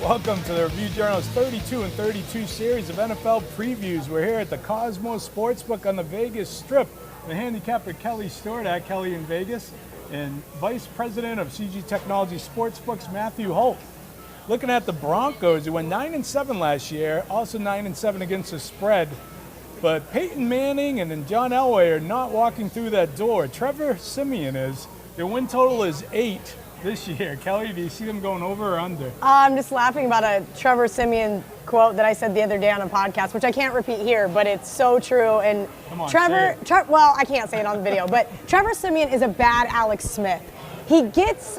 Welcome to the Review Journal's 32 and 32 series of NFL previews. We're here at the Cosmos Sportsbook on the Vegas Strip. The handicapper Kelly Stewart at Kelly in Vegas and Vice President of CG Technology Sportsbooks Matthew Holt. Looking at the Broncos, who went 9-7 last year, also 9-7 against the spread. But Peyton Manning and then John Elway are not walking through that door. Trevor Siemian is. Their win total is 8 this year. Kelly, do you see them going over or under? I'm just laughing about a Trevor Siemian quote that I said the other day on a podcast, which I can't repeat here, but it's so true. And Come on, well, I can't say it on the video, but Trevor Siemian is a bad Alex Smith. He gets,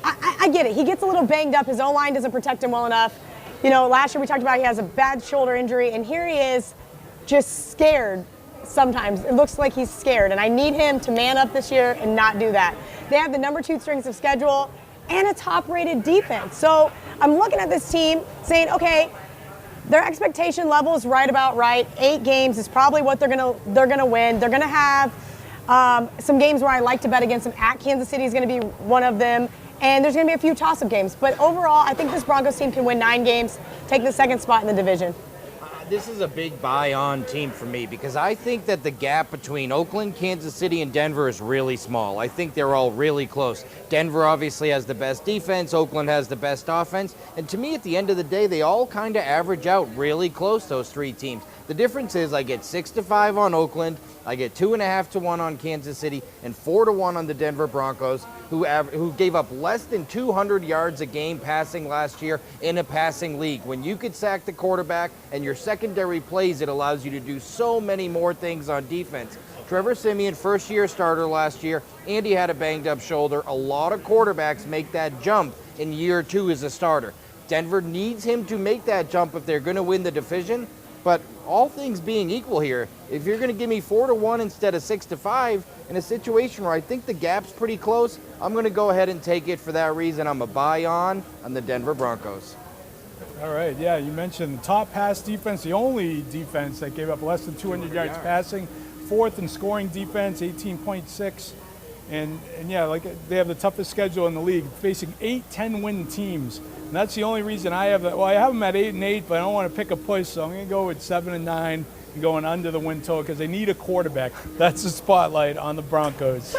I get it, he gets a little banged up. His O-line doesn't protect him well enough. You know, last year we talked about he has a bad shoulder injury, and here he is just scared sometimes. It looks like he's scared, and I need him to man up this year and not do that. They have the number 2 strengths of schedule and a top-rated defense. So I'm looking at this team saying, okay, their expectation level is right about right. 8 games is probably what they're gonna win. They're gonna have some games where I like to bet against them. At Kansas City is gonna be one of them, and there's gonna be a few toss-up games. But overall, I think this Broncos team can win 9 games, take the 2nd spot in the division. This is a big buy-on team for me because I think that the gap between Oakland, Kansas City, and Denver is really small. I think they're all really close. Denver obviously has the best defense. Oakland has the best offense. And to me, at the end of the day, they all kind of average out really close, those 3 teams. The difference is I get 6-5 on Oakland, I get 2.5-1 on Kansas City, and 4-1 on the Denver Broncos, who gave up less than 200 yards a game passing last year in a passing league. When you could sack the quarterback and your secondary plays, it allows you to do so many more things on defense. Trevor Siemian, first-year starter last year, and he had a banged-up shoulder. A lot of quarterbacks make that jump in year 2 as a starter. Denver needs him to make that jump if they're going to win the division. But all things being equal here, if you're going to give me 4-1 instead of 6-5 in a situation where I think the gap's pretty close, I'm going to go ahead and take it for that reason. I'm a buy on the Denver Broncos. All right, yeah, you mentioned top pass defense, the only defense that gave up less than 200 yards passing, 4th in scoring defense, 18.6. And yeah, like they have the toughest schedule in the league, facing 8 10-win teams. And that's the only reason I have that. Well, I have them at 8-8, but I don't want to pick a push, so I'm going to go with 7-9 and going under the win total because they need a quarterback. That's the spotlight on the Broncos.